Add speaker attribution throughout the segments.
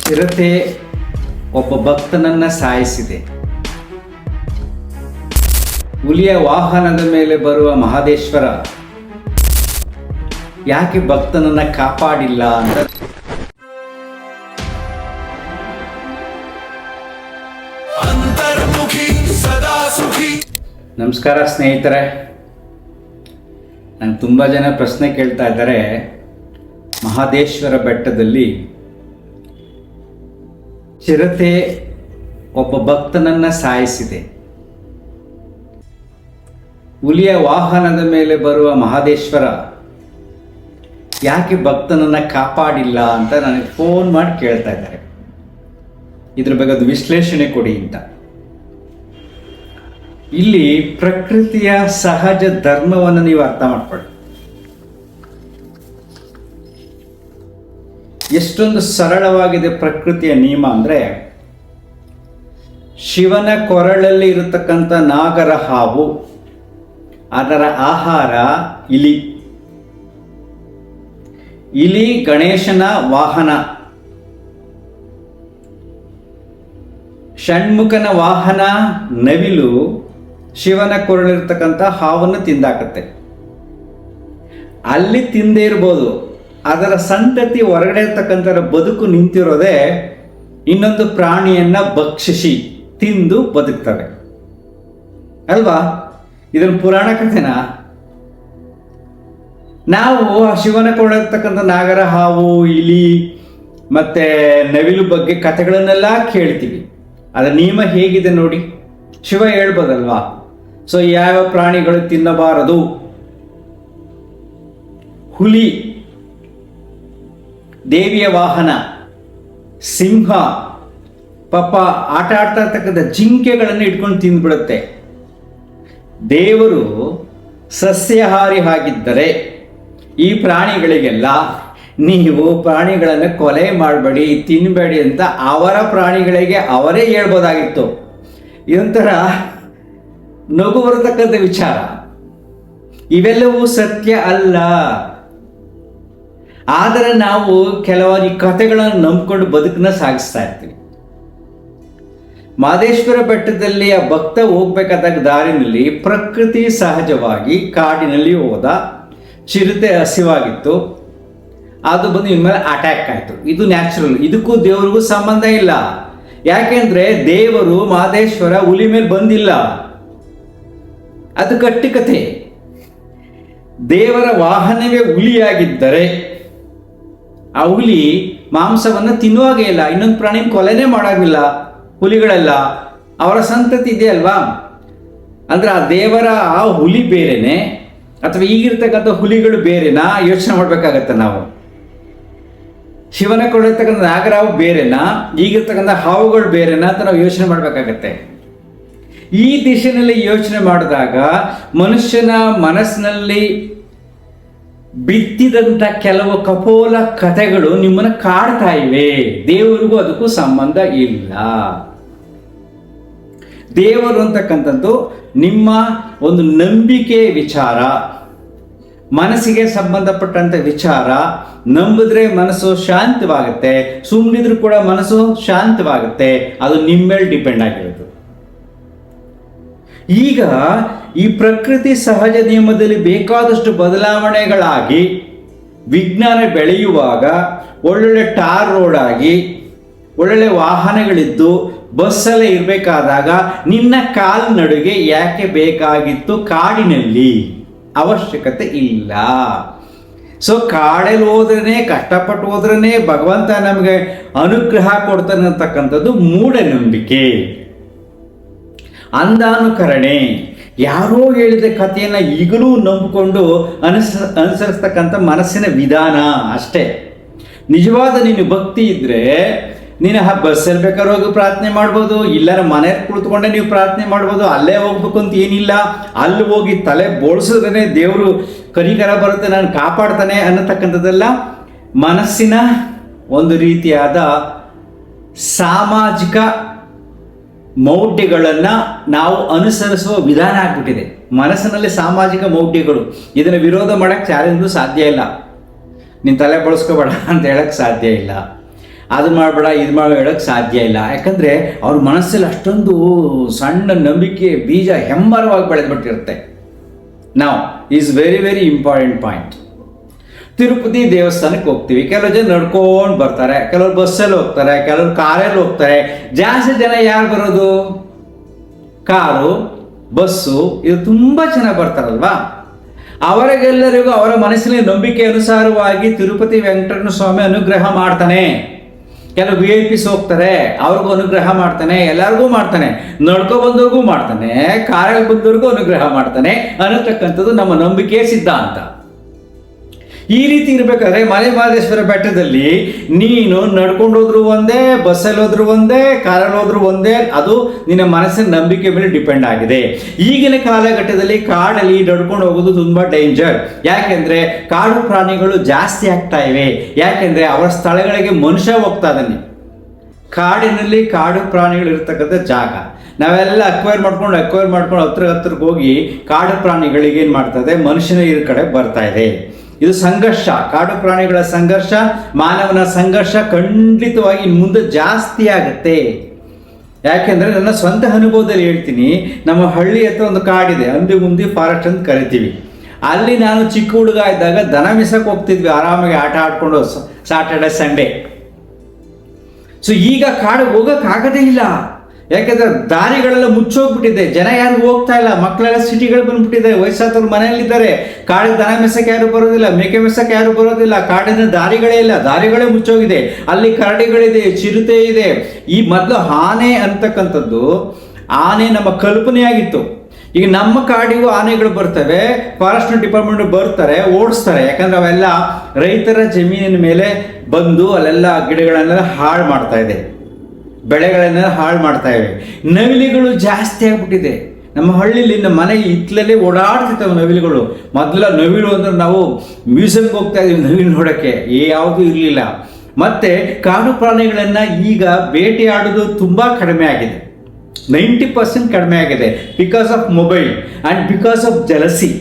Speaker 1: ಚಿರತೆ ಒಬ್ಬ ಭಕ್ತನನ್ನ ಸಾಯಿಸಿದೆ. ಹುಲಿಯ ವಾಹನದ ಮೇಲೆ ಬರುವ ಮಹದೇಶ್ವರ ಯಾಕೆ ಭಕ್ತನನ್ನ ಕಾಪಾಡಿಲ್ಲ ಅಂತ. ನಮಸ್ಕಾರ ಸ್ನೇಹಿತರೆ, ನಂಗೆ ತುಂಬ ಜನ ಪ್ರಶ್ನೆ ಕೇಳ್ತಾ ಇದ್ದಾರೆ. ಮಹದೇಶ್ವರ ಬೆಟ್ಟದಲ್ಲಿ ಚಿರತೆ ಒಬ್ಬ ಭಕ್ತನನ್ನ ಸಾಯಿಸಿದೆ. ಹುಲಿಯ ವಾಹನದ ಮೇಲೆ ಬರುವ ಮಹದೇಶ್ವರ ಯಾಕೆ ಭಕ್ತನನ್ನ ಕಾಪಾಡಿಲ್ಲ ಅಂತ ನನಗೆ ಫೋನ್ ಮಾಡಿ ಕೇಳ್ತಾ ಇದ್ದಾರೆ. ಇದ್ರ ಬಗ್ಗೆ ಅದು ವಿಶ್ಲೇಷಣೆ ಕೊಡಿ ಅಂತ. ಇಲ್ಲಿ ಪ್ರಕೃತಿಯ ಸಹಜ ಧರ್ಮವನ್ನು ನೀವು ಅರ್ಥ ಮಾಡ್ಕೊಳ್ಳಿ. ಎಷ್ಟೊಂದು ಸರಳವಾಗಿದೆ ಪ್ರಕೃತಿಯ ನಿಯಮ ಅಂದರೆ, ಶಿವನ ಕೊರಳಲ್ಲಿ ಇರತಕ್ಕಂಥ ನಾಗರ ಹಾವು, ಅದರ ಆಹಾರ ಇಲಿ. ಇಲಿ ಗಣೇಶನ ವಾಹನ, ಷಣ್ಮುಖನ ವಾಹನ ನವಿಲು ಶಿವನ ಕೊರಳಿರ್ತಕ್ಕಂಥ ಹಾವನ್ನು ತಿಂದಾಕತ್ತೆ. ಅಲ್ಲಿ ತಿಂದೇ ಇರ್ಬೋದು, ಅದರ ಸಂತತಿ ಹೊರಗಡೆ ಇರ್ತಕ್ಕಂಥ ಬದುಕು ನಿಂತಿರೋದೇ ಇನ್ನೊಂದು ಪ್ರಾಣಿಯನ್ನ ಭಕ್ಷಿಸಿ ತಿಂದು ಬದುಕ್ತವೆ ಅಲ್ವಾ? ಇದನ್ನು ಪುರಾಣ ಕಥೆನಾ? ನಾವು ಆ ಶಿವನ ಕೊರಳಿರ್ತಕ್ಕಂಥ ನಾಗರ ಹಾವು, ಇಲಿ ಮತ್ತೆ ನವಿಲು ಬಗ್ಗೆ ಕಥೆಗಳನ್ನೆಲ್ಲ ಕೇಳ್ತೀವಿ. ಅದರ ನಿಯಮ ಹೇಗಿದೆ ನೋಡಿ. ಶಿವ ಹೇಳ್ಬೋದಲ್ವಾ, ಸೊ ಯಾವ ಪ್ರಾಣಿಗಳು ತಿನ್ನಬಾರದು. ಹುಲಿ ದೇವಿಯ ವಾಹನ, ಸಿಂಹ ಪಾಪ ಆಟ ಆಡ್ತಾ ಇರ್ತಕ್ಕಂಥ ಜಿಂಕೆಗಳನ್ನು ಇಟ್ಕೊಂಡು ತಿಂದ್ಬಿಡುತ್ತೆ. ದೇವರು ಸಸ್ಯಾಹಾರಿ ಆಗಿದ್ದರೆ ಈ ಪ್ರಾಣಿಗಳಿಗೆಲ್ಲ ನೀವು ಪ್ರಾಣಿಗಳನ್ನು ಕೊಲೆ ಮಾಡಬೇಡಿ, ತಿನ್ನಬೇಡಿ ಅಂತ ಅವರ ಪ್ರಾಣಿಗಳಿಗೆ ಅವರೇ ಹೇಳ್ಬೋದಾಗಿತ್ತು. ಇದೊಂಥರ ನಗು ಬರತಕ್ಕಂಥ ವಿಚಾರ. ಇವೆಲ್ಲವೂ ಸತ್ಯ ಅಲ್ಲ. ಆದರೆ ನಾವು ಕೆಲವರು ಈ ಕಥೆಗಳನ್ನು ನಂಬಿಕೊಂಡು ಬದುಕನ್ನ ಸಾಗಿಸ್ತಾ ಇರ್ತೀವಿ. ಮಹದೇಶ್ವರ ಬೆಟ್ಟದಲ್ಲಿ ಆ ಭಕ್ತ ಹೋಗ್ಬೇಕಾದಾಗ ದಾರಿನಲ್ಲಿ ಪ್ರಕೃತಿ ಸಹಜವಾಗಿ ಕಾಡಿನಲ್ಲಿ ಹೋದ. ಚಿರತೆ ಹಸಿವಾಗಿತ್ತು, ಅದು ಬಂದು ಇನ್ ಮೇಲೆ ಅಟ್ಯಾಕ್ ಆಯಿತು. ಇದು ನ್ಯಾಚುರಲ್, ಇದಕ್ಕೂ ದೇವರಿಗೂ ಸಂಬಂಧ ಇಲ್ಲ. ಯಾಕೆಂದ್ರೆ ದೇವರು ಮಹದೇಶ್ವರ ಹುಲಿ ಮೇಲೆ ಬಂದಿಲ್ಲ, ಅದು ಕಟ್ಟಿ ಕಥೆ. ದೇವರ ವಾಹನವೇ ಹುಲಿಯಾಗಿದ್ದರೆ ಆ ಹುಲಿ ಮಾಂಸವನ್ನು ತಿನ್ನುವಾಗೇ ಇಲ್ಲ, ಇನ್ನೊಂದು ಪ್ರಾಣಿ ಕೊಲೆನೇ ಮಾಡಾಗಿಲ್ಲ. ಹುಲಿಗಳೆಲ್ಲ ಅವರ ಸಂತತಿ ಇದೆ ಅಲ್ವಾ? ಅಂದ್ರೆ ಆ ದೇವರ ಆ ಹುಲಿ ಬೇರೆನೆ ಅಥವಾ ಈಗಿರ್ತಕ್ಕಂಥ ಹುಲಿಗಳು ಬೇರೆನಾ ಯೋಚನೆ ಮಾಡ್ಬೇಕಾಗತ್ತೆ ನಾವು. ಶಿವನ ಕೊಡಿರ್ತಕ್ಕಂಥ ನಾಗರಾವು ಬೇರೆನಾ, ಈಗಿರ್ತಕ್ಕಂಥ ಹಾವುಗಳು ಬೇರೆನಾ ಅಂತ ನಾವು ಯೋಚನೆ ಮಾಡ್ಬೇಕಾಗತ್ತೆ. ಈ ದಿಶೆಯಲ್ಲಿ ಯೋಚನೆ ಮಾಡಿದಾಗ ಮನುಷ್ಯನ ಮನಸ್ಸಿನಲ್ಲಿ ಬಿತ್ತಿದಂಥ ಕೆಲವು ಕಪೋಲ ಕಥೆಗಳು ನಿಮ್ಮನ್ನು ಕಾಡ್ತಾ ಇವೆ. ದೇವರಿಗೂ ಅದಕ್ಕೂ ಸಂಬಂಧ ಇಲ್ಲ. ದೇವರು ಅಂತಕ್ಕಂಥದ್ದು ನಿಮ್ಮ ಒಂದು ನಂಬಿಕೆ ವಿಚಾರ, ಮನಸ್ಸಿಗೆ ಸಂಬಂಧಪಟ್ಟಂತ ವಿಚಾರ. ನಂಬಿದ್ರೆ ಮನಸ್ಸು ಶಾಂತವಾಗುತ್ತೆ, ಸುಮ್ಮನಿದ್ರು ಕೂಡ ಮನಸ್ಸು ಶಾಂತವಾಗುತ್ತೆ. ಅದು ನಿಮ್ಮ ಮೇಲೆ ಡಿಪೆಂಡ್ ಆಗಿರೋದು. ಈಗ ಈ ಪ್ರಕೃತಿ ಸಹಜ ನಿಯಮದಲ್ಲಿ ಬೇಕಾದಷ್ಟು ಬದಲಾವಣೆಗಳಾಗಿ ವಿಜ್ಞಾನ ಬೆಳೆಯುವಾಗ ಒಳ್ಳೊಳ್ಳೆ ಟಾರ್ ರೋಡ್ ಆಗಿ ಒಳ್ಳೊಳ್ಳೆ ವಾಹನಗಳಿದ್ದು ಬಸ್ಸಲ್ಲೇ ಇರಬೇಕಾದಾಗ ನಿನ್ನ ಕಾಲ್ನಡುಗೆ ಯಾಕೆ ಬೇಕಾಗಿತ್ತು ಕಾಡಿನಲ್ಲಿ? ಅವಶ್ಯಕತೆ ಇಲ್ಲ. ಸೊ ಕಾಡಲ್ಲಿ ಹೋದ್ರೇ, ಕಷ್ಟಪಟ್ಟು ಹೋದ್ರೇ ಭಗವಂತ ನಮಗೆ ಅನುಗ್ರಹ ಕೊಡ್ತಾನೆ ಅಂತಕ್ಕಂಥದ್ದು ಮೂಢನಂಬಿಕೆ, ಅಂಧಾನುಕರಣೆ. ಯಾರೋ ಹೇಳಿದ ಕಥೆಯನ್ನು ಈಗಲೂ ನಂಬಿಕೊಂಡು ಅನುಸರಿಸ್ತಕ್ಕಂಥ ಮನಸ್ಸಿನ ವಿಧಾನ ಅಷ್ಟೇ. ನಿಜವಾದ ನೀನು ಭಕ್ತಿ ಇದ್ರೆ ನೀನು ಬಸ್ಸಲ್ಲಿ ಬೇಕಾದ್ರೆ ಹೋಗಿ ಪ್ರಾರ್ಥನೆ ಮಾಡ್ಬೋದು, ಇಲ್ಲರ ಮನೆಯಲ್ಲಿ ಕುಳಿತುಕೊಂಡೆ ನೀವು ಪ್ರಾರ್ಥನೆ ಮಾಡ್ಬೋದು. ಅಲ್ಲೇ ಹೋಗ್ಬೇಕು ಅಂತ ಏನಿಲ್ಲ. ಅಲ್ಲಿ ಹೋಗಿ ತಲೆ ಬೋಳ್ಸಿದ್ರೆ ದೇವರು ಕನಿಕರ ಬರುತ್ತೆ, ನಾನು ಕಾಪಾಡ್ತಾನೆ ಅನ್ನತಕ್ಕಂಥದ್ದೆಲ್ಲ ಮನಸ್ಸಿನ ಒಂದು ರೀತಿಯಾದ ಸಾಮಾಜಿಕ ಮೌಢ್ಯಗಳನ್ನು ನಾವು ಅನುಸರಿಸುವ ವಿಧಾನ ಆಗ್ಬಿಟ್ಟಿದೆ. ಮನಸ್ಸಿನಲ್ಲಿ ಸಾಮಾಜಿಕ ಮೌಢ್ಯಗಳು, ಇದನ್ನು ವಿರೋಧ ಮಾಡೋಕ್ಕೆ ಯಾರಿಂದಲೂ ಸಾಧ್ಯ ಇಲ್ಲ. ನೀನು ತಲೆ ಬಳಸ್ಕೋಬೇಡ ಅಂತ ಹೇಳಕ್ಕೆ ಸಾಧ್ಯ ಇಲ್ಲ. ಅದು ಮಾಡಬೇಡ ಇದು ಮಾಡಬೇಡ ಹೇಳೋಕ್ಕೆ ಸಾಧ್ಯ ಇಲ್ಲ. ಯಾಕಂದರೆ ಅವ್ರ ಮನಸ್ಸಲ್ಲಿ ಅಷ್ಟೊಂದು ಸಣ್ಣ ನಂಬಿಕೆ ಬೀಜ ಹೆಮ್ಮರವಾಗಿ ಬೆಳೆದ್ಬಿಟ್ಟಿರುತ್ತೆ. ನಾವು is very very important point. Tirupati ದೇವಸ್ಥಾನಕ್ಕೆ ಹೋಗ್ತೀವಿ, ಕೆಲವು ಜನ ನಡ್ಕೊಂಡು ಬರ್ತಾರೆ, ಕೆಲವರು ಬಸ್ಸಲ್ಲಿ ಹೋಗ್ತಾರೆ, ಕೆಲವರು ಕಾರಲ್ಲಿ ಹೋಗ್ತಾರೆ. ಜಾಸ್ತಿ ಜನ ಯಾರು ಬರೋದು? ಕಾರು, ಬಸ್ಸು, ಇದು ತುಂಬ ಚೆನ್ನಾಗಿ ಬರ್ತಾರಲ್ವಾ. ಅವರಿಗೆಲ್ಲರಿಗೂ ಅವರ ಮನಸ್ಸಿನ ನಂಬಿಕೆ ಅನುಸಾರವಾಗಿ ತಿರುಪತಿ ವೆಂಕಟರಮಣ ಸ್ವಾಮಿ ಅನುಗ್ರಹ ಮಾಡ್ತಾನೆ. ಕೆಲವು VIP ಹೋಗ್ತಾರೆ, ಅವ್ರಿಗೂ ಅನುಗ್ರಹ ಮಾಡ್ತಾನೆ, ಎಲ್ಲರಿಗೂ ಮಾಡ್ತಾನೆ, ನಡ್ಕೊ ಬಂದವ್ರಿಗೂ ಮಾಡ್ತಾನೆ, ಕಾರಲ್ಲಿ ಬಂದವ್ರಿಗೂ ಅನುಗ್ರಹ ಮಾಡ್ತಾನೆ ಅನ್ನತಕ್ಕಂಥದ್ದು ನಮ್ಮ ನಂಬಿಕೆ ಸಿದ್ಧಾಂತ. ಈ ರೀತಿ ಇರಬೇಕಾದ್ರೆ ಮಲೆ ಮಹದೇಶ್ವರ ಬೆಟ್ಟದಲ್ಲಿ ನೀನು ನಡ್ಕೊಂಡು ಹೋದ್ರು ಒಂದೇ, ಬಸ್ಸಲ್ಲಿ ಹೋದ್ರು ಒಂದೇ, ಕಾರಲ್ಲಿ ಹೋದ್ರು ಒಂದೇ, ಅದು ನಿನ್ನ ಮನಸ್ಸಿನ ನಂಬಿಕೆ ಮೇಲೆ ಡಿಪೆಂಡ್ ಆಗಿದೆ. ಈಗಿನ ಕಾಲಘಟ್ಟದಲ್ಲಿ ಕಾಡಲ್ಲಿ ನಡ್ಕೊಂಡು ಹೋಗೋದು ತುಂಬಾ ಡೇಂಜರ್. ಯಾಕೆಂದ್ರೆ ಕಾಡು ಪ್ರಾಣಿಗಳು ಜಾಸ್ತಿ ಆಗ್ತಾ ಇವೆ. ಯಾಕೆಂದ್ರೆ ಅವರ ಸ್ಥಳಗಳಿಗೆ ಮನುಷ್ಯ ಹೋಗ್ತಾ ಇದ್ದಾನೆ. ಕಾಡಿನಲ್ಲಿ ಕಾಡು ಪ್ರಾಣಿಗಳು ಇರ್ತಕ್ಕಂಥ ಜಾಗ ನಾವೆಲ್ಲ ಅಕ್ವೈರ್ ಮಾಡ್ಕೊಂಡು ಹತ್ರಕ್ಕೆ ಹೋಗಿ ಕಾಡು ಪ್ರಾಣಿಗಳಿಗೆ ಏನು ಮಾಡ್ತದೆ, ಮನುಷ್ಯನ ಇರೋ ಕಡೆ ಬರ್ತಾ ಇದೆ. ಇದು ಸಂಘರ್ಷ, ಕಾಡು ಪ್ರಾಣಿಗಳ ಸಂಘರ್ಷ, ಮಾನವನ ಸಂಘರ್ಷ ಖಂಡಿತವಾಗಿ ಮುಂದೆ ಜಾಸ್ತಿ ಆಗುತ್ತೆ. ಯಾಕೆಂದರೆ ನನ್ನ ಸ್ವಂತ ಅನುಭವದಲ್ಲಿ ಹೇಳ್ತೀನಿ. ನಮ್ಮ ಹಳ್ಳಿ ಹತ್ರ ಒಂದು ಕಾಡಿದೆ, ಅಂದಿಗುಂದಿ ಫಾರೆಸ್ಟ್ ಅಂತ ಕರಿತೀವಿ. ಅಲ್ಲಿ ನಾನು ಚಿಕ್ಕ ಹುಡುಗ ಇದ್ದಾಗ ದನ ಮಿಸಕ್ಕೆ ಹೋಗ್ತಿದ್ವಿ, ಆರಾಮಾಗಿ ಆಟ ಆಡ್ಕೊಂಡು ಸಾಟರ್ಡೆ ಸಂಡೇ. ಸೊ ಈಗ ಕಾಡಿಗೆ ಹೋಗೋಕ್ಕಾಗದೇ ಇಲ್ಲ. ಯಾಕೆಂದ್ರೆ ದಾರಿಗಳೆಲ್ಲ ಮುಚ್ಚೋಗ್ಬಿಟ್ಟಿದೆ, ಜನ ಯಾರು ಹೋಗ್ತಾ ಇಲ್ಲ, ಮಕ್ಕಳೆಲ್ಲ ಸಿಟಿಗಳು ಬಂದ್ಬಿಟ್ಟಿದೆ, ವಯಸ್ಸಾದವ್ರು ಮನೆಯಲ್ಲಿದ್ದಾರೆ. ಕಾಡಿಗೆ ದನ ಮೆಸಕ್ಕೆ ಯಾರು ಬರೋದಿಲ್ಲ, ಮೇಕೆ ಮೆಸಕ್ಕೆ ಯಾರು ಬರೋದಿಲ್ಲ, ಕಾಡಿನ ದಾರಿಗಳೇ ಇಲ್ಲ, ದಾರಿಗಳೇ ಮುಚ್ಚೋಗಿದೆ. ಅಲ್ಲಿ ಕರಡಿಗಳಿದೆ, ಚಿರತೆ ಇದೆ. ಈ ಮೊದಲು ಆನೆ ಅಂತಕ್ಕಂಥದ್ದು, ಆನೆ ನಮ್ಮ ಕಲ್ಪನೆಯಾಗಿತ್ತು. ಈಗ ನಮ್ಮ ಕಾಡಿಗೂ ಆನೆಗಳು ಬರ್ತವೆ, ಫಾರೆಸ್ಟ್ ಡಿಪಾರ್ಟ್ಮೆಂಟ್ ಬರ್ತಾರೆ, ಓಡಿಸ್ತಾರೆ. ಯಾಕಂದ್ರೆ ಅವೆಲ್ಲ ರೈತರ ಜಮೀನಿನ ಮೇಲೆ ಬಂದು ಅಲ್ಲೆಲ್ಲ ಗಿಡಗಳನ್ನೆಲ್ಲ ಹಾಳು ಮಾಡ್ತಾ ಇದೆ, ಬೆಳೆಗಳನ್ನೆಲ್ಲ ಹಾಳು ಮಾಡ್ತಾ ಇವೆ. ನವಿಲಿಗಳು ಜಾಸ್ತಿ ಆಗ್ಬಿಟ್ಟಿದೆ ನಮ್ಮ ಹಳ್ಳಿಲಿ. ನಮ್ಮ ಮನೆ ಹಿತ್ತಲಲ್ಲಿ ಓಡಾಡ್ತಿರ್ತವೆ ನವಿಲುಗಳು. ಮೊದಲ ನವಿಲು ಅಂದ್ರೆ ನಾವು ಮ್ಯೂಸಿಯಂಗೆ ಹೋಗ್ತಾ ಇದೀವಿ ನವಿಲು ನೋಡೋಕ್ಕೆ, ಯಾವುದೂ ಇರಲಿಲ್ಲ. ಮತ್ತೆ ಕಾಡು ಪ್ರಾಣಿಗಳನ್ನು ಈಗ ಬೇಟೆಯಾಡೋದು ತುಂಬ ಕಡಿಮೆ ಆಗಿದೆ, 90% ಕಡಿಮೆ ಆಗಿದೆ. Because of mobile and because of jealousy.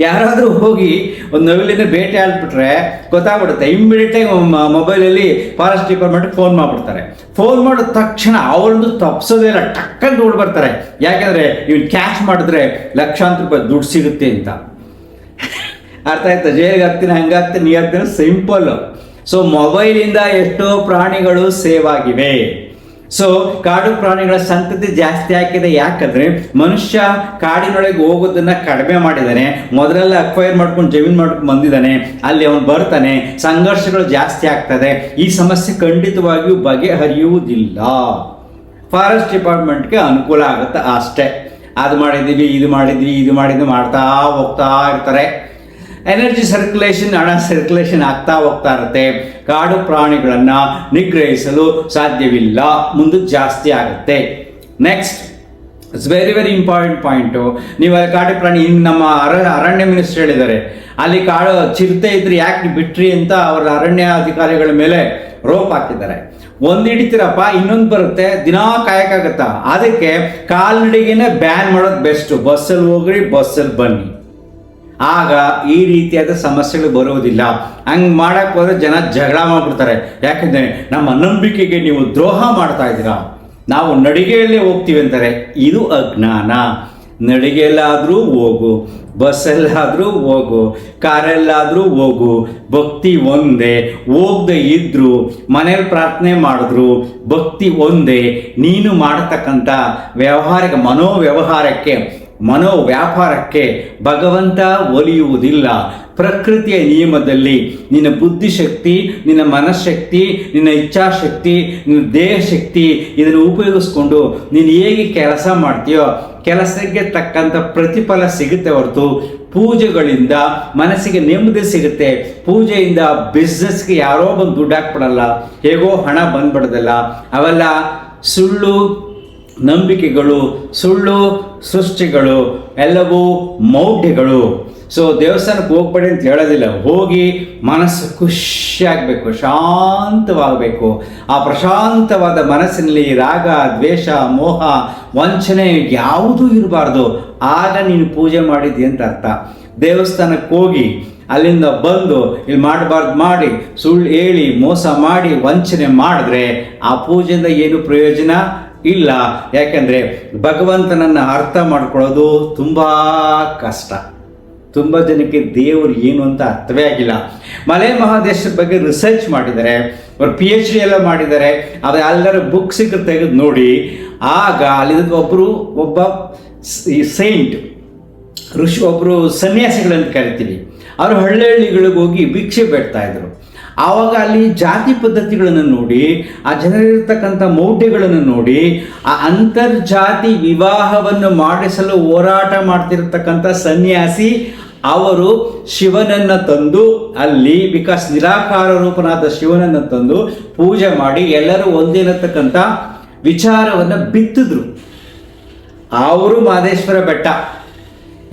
Speaker 1: ಯಾರಾದರೂ ಹೋಗಿ ಒಂದು ನವಿಲಿನ ಬೇಟೆ ಆಡ್ಬಿಟ್ರೆ ಗೊತ್ತಾಗ್ಬಿಡುತ್ತೆ. ಇಮ್ಮಿಡಿಯೇಟಾಗಿ ಮೊಬೈಲಲ್ಲಿ ಫಾರೆಸ್ಟ್ ಡಿಪಾರ್ಟ್ಮೆಂಟ್ಗೆ ಫೋನ್ ಮಾಡಿಬಿಡ್ತಾರೆ. ಫೋನ್ ಮಾಡಿದ ತಕ್ಷಣ ಅವರೊಂದು ತಪ್ಪಿಸೋದೇ ಇಲ್ಲ, ಟಕ್ಕಂತ ಓಡಿ ಬರ್ತಾರೆ. ಯಾಕೆಂದರೆ ಇವ್ನು ಕ್ಯಾಶ್ ಮಾಡಿದ್ರೆ ಲಕ್ಷಾಂತರ ರೂಪಾಯಿ ದುಡ್ಡು ಸಿಗುತ್ತೆ ಅಂತ. ಅರ್ಥ ಆಯ್ತಾ? ಜೈಲಿಗೆ ಹಾಕ್ತೀನಿ, ಹಂಗಾಗ್ತೀನಿ, ನೀ ಹಾಕ್ತೀನಿ, ಸಿಂಪಲ್. ಸೊ ಮೊಬೈಲಿಂದ ಎಷ್ಟೋ ಪ್ರಾಣಿಗಳು ಸೇವ್ ಆಗಿವೆ. ಸೊ ಕಾಡು ಪ್ರಾಣಿಗಳ ಸಂತತಿ ಜಾಸ್ತಿ ಆಗಿದೆ. ಯಾಕಂದ್ರೆ ಮನುಷ್ಯ ಕಾಡಿನೊಳಗೆ ಹೋಗೋದನ್ನ ಕಡಿಮೆ ಮಾಡಿದ್ದಾನೆ. ಮೊದಲೆಲ್ಲ ಅಕ್ವೈರ್ ಮಾಡ್ಕೊಂಡು ಜಮೀನು ಮಾಡ್ಕೊಂಡು ಬಂದಿದ್ದಾನೆ, ಅಲ್ಲಿ ಅವನು ಬರ್ತಾನೆ, ಸಂಘರ್ಷಗಳು ಜಾಸ್ತಿ ಆಗ್ತದೆ. ಈ ಸಮಸ್ಯೆ ಖಂಡಿತವಾಗಿಯೂ ಬಗೆಹರಿಯುವುದಿಲ್ಲ. ಫಾರೆಸ್ಟ್ ಡಿಪಾರ್ಟ್ಮೆಂಟ್ಗೆ ಅನುಕೂಲ ಆಗುತ್ತೆ ಅಷ್ಟೇ. ಅದು ಮಾಡಿದ್ದೀವಿ, ಇದು ಮಾಡಿದ್ವಿ ಮಾಡ್ತಾ ಹೋಗ್ತಾ ಇರ್ತಾರೆ. ಎನರ್ಜಿ ಸರ್ಕ್ಯುಲೇಷನ್, ಹಣ ಸರ್ಕ್ಯುಲೇಷನ್ ಆಗ್ತಾ ಹೋಗ್ತಾ ಇರುತ್ತೆ. ಕಾಡು ಪ್ರಾಣಿಗಳನ್ನು ನಿಗ್ರಹಿಸಲು ಸಾಧ್ಯವಿಲ್ಲ, ಮುಂದಕ್ಕೆ ಜಾಸ್ತಿ ಆಗುತ್ತೆ. Next, it's very very important point. ನೀವು ಕಾಡು ಪ್ರಾಣಿ, ನಮ್ಮ ಅರಣ್ಯ ಮಿನಿಸ್ಟರ್ ಹೇಳಿದ್ದಾರೆ, ಅಲ್ಲಿ ಕಾಡು ಚಿರತೆ ಇದ್ರೆ ಯಾಕೆ ಬಿಟ್ರಿ ಅಂತ ಅವರ ಅರಣ್ಯ ಅಧಿಕಾರಿಗಳ ಮೇಲೆ ರೋಪ್ ಹಾಕಿದ್ದಾರೆ. ಒಂದು ಹಿಡಿತೀರಪ್ಪ, ಇನ್ನೊಂದು ಬರುತ್ತೆ, ದಿನಾ ಕಾಯಕ್ಕಾಗತ್ತಾ? ಅದಕ್ಕೆ ಕಾಲ್ನಡಿಗೆನೇ ಬ್ಯಾನ್ ಮಾಡೋದು ಬೆಸ್ಟು. ಬಸ್ಸಲ್ಲಿ ಹೋಗ್ರಿ, ಬಸ್ಸಲ್ಲಿ ಬನ್ನಿ, ಆಗ ಈ ರೀತಿಯಾದ ಸಮಸ್ಯೆಗಳು ಬರುವುದಿಲ್ಲ. ಹಂಗೆ ಮಾಡಕ್ಕೆ ಹೋದ್ರೆ ಜನ ಜಗಳ ಮಾಡ್ಬಿಡ್ತಾರೆ. ಯಾಕಂದರೆ ನಮ್ಮ ನಂಬಿಕೆಗೆ ನೀವು ದ್ರೋಹ ಮಾಡ್ತಾ ಇದ್ದೀರಾ, ನಾವು ನಡಿಗೆಯಲ್ಲೇ ಹೋಗ್ತೀವಿ ಅಂತಾರೆ. ಇದು ಅಜ್ಞಾನ. ನಡಿಗೆಯಲ್ಲಾದರೂ ಹೋಗು, ಬಸ್ಸಲ್ಲಾದರೂ ಹೋಗು, ಕಾರಲ್ಲಾದರೂ ಹೋಗು, ಭಕ್ತಿ ಒಂದೇ. ಹೋಗದೆ ಇದ್ರು, ಮನೇಲಿ ಪ್ರಾರ್ಥನೆ ಮಾಡಿದ್ರು, ಭಕ್ತಿ ಒಂದೇ. ನೀನು ಮಾಡತಕ್ಕಂಥ ಮನೋವ್ಯಾಪಾರಕ್ಕೆ ಭಗವಂತ ಒಲಿಯುವುದಿಲ್ಲ. ಪ್ರಕೃತಿಯ ನಿಯಮದಲ್ಲಿ ನಿನ್ನ ಬುದ್ಧಿಶಕ್ತಿ, ನಿನ್ನ ಮನಃಶಕ್ತಿ, ನಿನ್ನ ಇಚ್ಛಾಶಕ್ತಿ, ನಿನ್ನ ದೇಹಶಕ್ತಿ ಇದನ್ನು ಉಪಯೋಗಿಸ್ಕೊಂಡು ನೀನು ಹೇಗೆ ಕೆಲಸ ಮಾಡ್ತೀಯೋ ಕೆಲಸಕ್ಕೆ ತಕ್ಕಂಥ ಪ್ರತಿಫಲ ಸಿಗುತ್ತೆ ಹೊರತು ಪೂಜೆಗಳಿಂದ ಮನಸ್ಸಿಗೆ ನೆಮ್ಮದಿ ಸಿಗುತ್ತೆ. ಪೂಜೆಯಿಂದ ಬಿಸ್ನೆಸ್ಗೆ ಯಾರೋ ಬಂದು ದುಡ್ಡು ಹಾಕ್ಬಿಡಲ್ಲ, ಹೇಗೋ ಹಣ ಬಂದ್ಬಿಡೋದಲ್ಲ. ಅವೆಲ್ಲ ಸುಳ್ಳು ನಂಬಿಕೆಗಳು, ಸುಳ್ಳು ಸೃಷ್ಟಿಗಳು, ಎಲ್ಲವೂ ಮೌಢ್ಯಗಳು. ಸೊ ದೇವಸ್ಥಾನಕ್ಕೆ ಹೋಗ್ಬೇಡಿ ಅಂತ ಹೇಳೋದಿಲ್ಲ, ಹೋಗಿ ಮನಸ್ಸು ಖುಷಿಯಾಗಬೇಕು, ಶಾಂತವಾಗಬೇಕು. ಆ ಪ್ರಶಾಂತವಾದ ಮನಸ್ಸಿನಲ್ಲಿ ರಾಗ, ದ್ವೇಷ, ಮೋಹ, ವಂಚನೆ ಯಾವುದೂ ಇರಬಾರ್ದು. ಆಗ ನೀನು ಪೂಜೆ ಮಾಡಿದ್ದಿ ಅಂತ ಅರ್ಥ. ದೇವಸ್ಥಾನಕ್ಕೆ ಹೋಗಿ ಅಲ್ಲಿಂದ ಬಂದು ಇಲ್ಲಿ ಮಾಡಬಾರ್ದು ಮಾಡಿ ಸುಳ್ಳು ಹೇಳಿ ಮೋಸ ಮಾಡಿ ವಂಚನೆ ಮಾಡಿದ್ರೆ ಆ ಪೂಜೆಯಿಂದ ಏನು ಪ್ರಯೋಜನ ಇಲ್ಲ. ಯಾಕೆಂದರೆ ಭಗವಂತನನ್ನು ಅರ್ಥ ಮಾಡ್ಕೊಳ್ಳೋದು ತುಂಬ ಕಷ್ಟ. ತುಂಬ ಜನಕ್ಕೆ ದೇವರು ಏನು ಅಂತ ಅರ್ಥವೇ ಆಗಿಲ್ಲ. ಮಲೆ ಮಹಾದೇಶದ ಬಗ್ಗೆ ರಿಸರ್ಚ್ ಮಾಡಿದ್ದಾರೆ, ಅವ್ರು PhD ಎಲ್ಲ ಮಾಡಿದ್ದಾರೆ. ಅದು ಎಲ್ಲರ ಬುಕ್ಸಿಗೆ ತೆಗೆದು ನೋಡಿ, ಆಗ ಅಲ್ಲಿದ್ದ ಒಬ್ಬ ಸೈಂಟ್ ಋಷಿ, ಒಬ್ಬರು ಸನ್ಯಾಸಿಗಳಂತ ಕರಿತೀವಿ, ಅವರು ಹಳ್ಳಿಗಳಿಗೆ ಹೋಗಿ ಭಿಕ್ಷೆ ಬೇಡ್ತಾ ಇದ್ರು. ಆವಾಗ ಅಲ್ಲಿ ಜಾತಿ ಪದ್ಧತಿಗಳನ್ನು ನೋಡಿ, ಆ ಜನರಿರ್ತಕ್ಕಂಥ ಮೌಢ್ಯಗಳನ್ನು ನೋಡಿ, ಆ ಅಂತರ್ಜಾತಿ ವಿವಾಹವನ್ನು ಮಾಡಿಸಲು ಹೋರಾಟ ಮಾಡ್ತಿರ್ತಕ್ಕಂಥ ಸನ್ಯಾಸಿ ಅವರು ಶಿವನನ್ನು ತಂದು ಅಲ್ಲಿ, ಬಿಕಾಸ್ ನಿರಾಕಾರ ರೂಪನಾದ ಶಿವನನ್ನು ತಂದು ಪೂಜೆ ಮಾಡಿ ಎಲ್ಲರೂ ಒಂದೇನತಕ್ಕಂಥ ವಿಚಾರವನ್ನು ಬಿತ್ತಿದ್ರು. ಅವರು ಮಹದೇಶ್ವರ ಬೆಟ್ಟ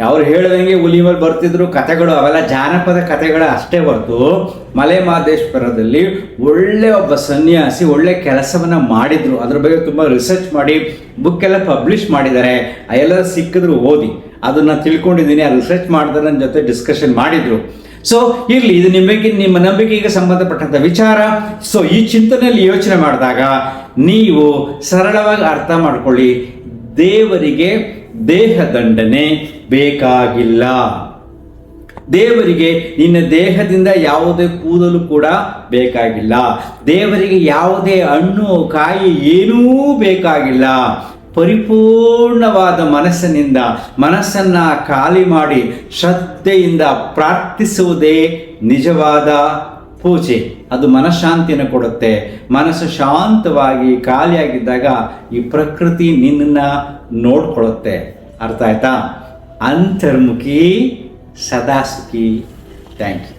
Speaker 1: ಅವ್ರು ಹೇಳ್ದಂಗೆ ಹುಲಿ ಮೇಲೆ ಬರ್ತಿದ್ರು ಕಥೆಗಳು, ಅವೆಲ್ಲ ಜಾನಪದ ಕಥೆಗಳು ಅಷ್ಟೇ ಹೊರತು ಮಲೆ ಮಹದೇಶ್ವರದಲ್ಲಿ ಒಳ್ಳೆ ಒಬ್ಬ ಸನ್ಯಾಸಿ ಒಳ್ಳೆ ಕೆಲಸವನ್ನು ಮಾಡಿದ್ರು. ಅದ್ರ ಬಗ್ಗೆ ತುಂಬ ರಿಸರ್ಚ್ ಮಾಡಿ ಬುಕ್ ಎಲ್ಲ ಪಬ್ಲಿಷ್ ಮಾಡಿದ್ದಾರೆ. ಎಲ್ಲ ಸಿಕ್ಕಿದ್ರು ಓದಿ, ಅದನ್ನು ತಿಳ್ಕೊಂಡಿದ್ದೀನಿ. ಆ ರಿಸರ್ಚ್ ಮಾಡಿದ್ರೆ ನನ್ನ ಜೊತೆ ಡಿಸ್ಕಷನ್ ಮಾಡಿದರು. ಸೊ ಇರಲಿ, ಇದು ನಿಮ್ಮ ನಂಬಿಕೆಗೆ ಸಂಬಂಧಪಟ್ಟಂಥ ವಿಚಾರ. ಸೊ ಈ ಚಿಂತನೆಯಲ್ಲಿ ಯೋಚನೆ ಮಾಡಿದಾಗ ನೀವು ಸರಳವಾಗಿ ಅರ್ಥ ಮಾಡ್ಕೊಳ್ಳಿ, ದೇವರಿಗೆ ದೇಹದಂಡನೆ ಬೇಕಾಗಿಲ್ಲ. ದೇವರಿಗೆ ನಿನ್ನ ದೇಹದಿಂದ ಯಾವುದೇ ಕೂದಲು ಕೂಡ ಬೇಕಾಗಿಲ್ಲ. ದೇವರಿಗೆ ಯಾವುದೇ ಹಣ್ಣು ಕಾಯಿ ಏನೂ ಬೇಕಾಗಿಲ್ಲ. ಪರಿಪೂರ್ಣವಾದ ಮನಸ್ಸಿನಿಂದ ಮನಸ್ಸನ್ನು ಖಾಲಿ ಮಾಡಿ ಶ್ರದ್ಧೆಯಿಂದ ಪ್ರಾರ್ಥಿಸುವುದೇ ನಿಜವಾದ ಪೂಜೆ. ಅದು ಮನಃಶಾಂತಿಯನ್ನು ಕೊಡುತ್ತೆ. ಮನಸ್ಸು ಶಾಂತವಾಗಿ ಖಾಲಿಯಾಗಿದ್ದಾಗ ಈ ಪ್ರಕೃತಿ ನಿನ್ನನ್ನು ನೋಡ್ಕೊಳ್ಳುತ್ತೆ. ಅರ್ಥ ಆಯ್ತಾ? ಅಂತರ್ಮುಖಿ ಸದಾ ಸುಖಿ. Thank you.